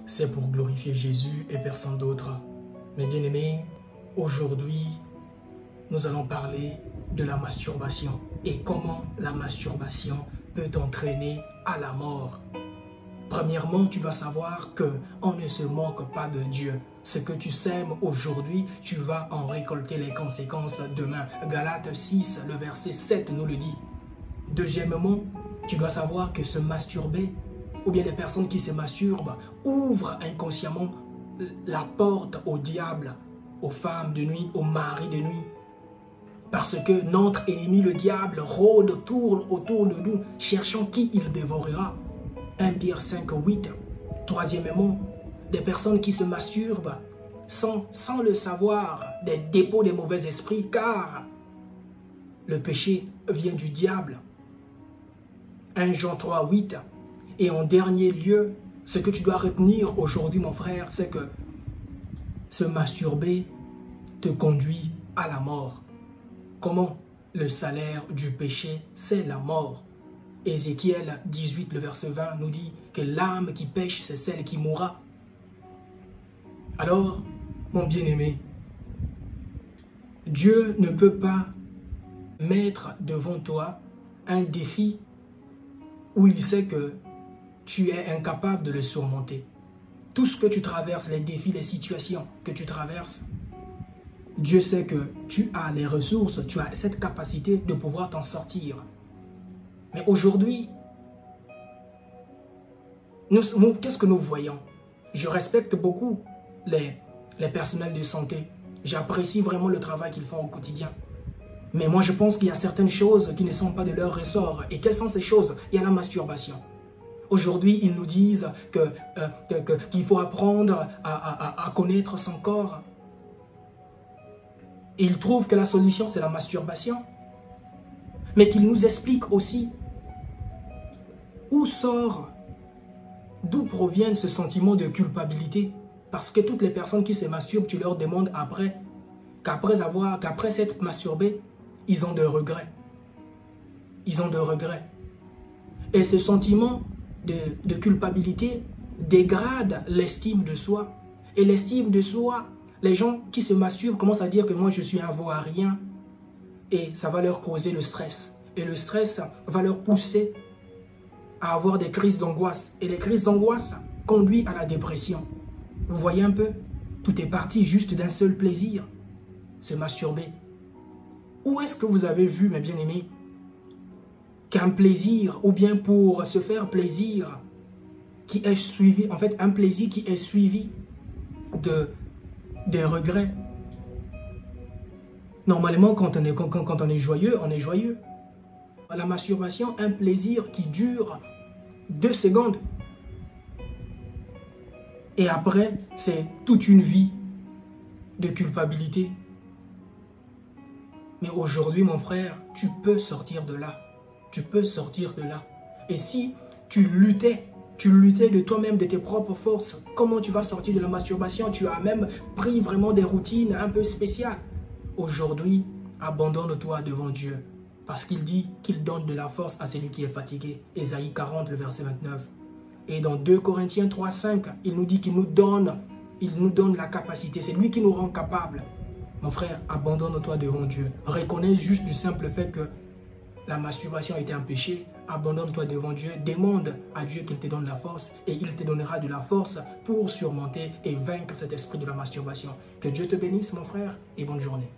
c'est pour glorifier Jésus et personne d'autre. Mes bien-aimés, aujourd'hui, nous allons parler de la masturbation et comment la masturbation peut t'entraîner à la mort. Premièrement, tu dois savoir qu'on ne se moque pas de Dieu. Ce que tu sèmes aujourd'hui, tu vas en récolter les conséquences demain. Galates 6, le verset 7 nous le dit. Deuxièmement, tu dois savoir que se masturber, ou bien les personnes qui se masturbent, ouvrent inconsciemment la porte au diable, aux femmes de nuit, aux maris de nuit. Parce que notre ennemi, le diable, rôde, tourne autour de nous, cherchant qui il dévorera. 1 Pierre 5, 8. Troisièmement, des personnes qui se masturbent sans le savoir, des dépôts des mauvais esprits, car le péché vient du diable. 1 Jean 3, 8. Et en dernier lieu, ce que tu dois retenir aujourd'hui, mon frère, c'est que se masturber te conduit à la mort. Comment? Le salaire du péché, c'est la mort. Ézéchiel 18, le verset 20 nous dit que l'âme qui pêche, c'est celle qui mourra. Alors, mon bien-aimé, Dieu ne peut pas mettre devant toi un défi où il sait que tu es incapable de le surmonter. Tout ce que tu traverses, les défis, les situations que tu traverses, Dieu sait que tu as les ressources, tu as cette capacité de pouvoir t'en sortir. Mais aujourd'hui, qu'est-ce que nous voyons? Je respecte beaucoup les personnels de santé. J'apprécie vraiment le travail qu'ils font au quotidien. Mais moi, je pense qu'il y a certaines choses qui ne sont pas de leur ressort. Et quelles sont ces choses? Il y a la masturbation. Aujourd'hui, ils nous disent qu'il faut apprendre à connaître son corps. Et ils trouvent que la solution, c'est la masturbation. Mais qu'ils nous expliquent aussi d'où provient ce sentiment de culpabilité. Parce que toutes les personnes qui se masturbent, tu leur demandes qu'après s'être masturbés, ils ont des regrets. Ils ont des regrets. Et ce sentiment de culpabilité dégrade l'estime de soi. Et l'estime de soi, les gens qui se masturbent commencent à dire que moi je suis un vaurien. Et ça va leur causer le stress. Et le stress va leur pousser à avoir des crises d'angoisse. Et les crises d'angoisse conduisent à la dépression. Vous voyez un peu? Tout est parti juste d'un seul plaisir. Se masturber. Où est-ce que vous avez vu, mes bien-aimés, qu'un plaisir, ou bien pour se faire plaisir, qui est suivi, en fait, un plaisir qui est suivi des regrets? Normalement, quand on est joyeux, on est joyeux. La masturbation, un plaisir qui dure 2 secondes. Et après, c'est toute une vie de culpabilité. Mais aujourd'hui, mon frère, tu peux sortir de là. Tu peux sortir de là. Et si tu luttais de toi-même, de tes propres forces, comment tu vas sortir de la masturbation? Tu as même pris vraiment des routines un peu spéciales. Aujourd'hui, abandonne-toi devant Dieu. Parce qu'il dit qu'il donne de la force à celui qui est fatigué. Ésaïe 40, le verset 29. Et dans 2 Corinthiens 3, 5, il nous dit qu'il nous donne la capacité. C'est lui qui nous rend capables. Mon frère, abandonne-toi devant Dieu. Reconnais juste du simple fait que la masturbation était un péché. Abandonne-toi devant Dieu. Demande à Dieu qu'il te donne la force. Et il te donnera de la force pour surmonter et vaincre cet esprit de la masturbation. Que Dieu te bénisse, mon frère, et bonne journée.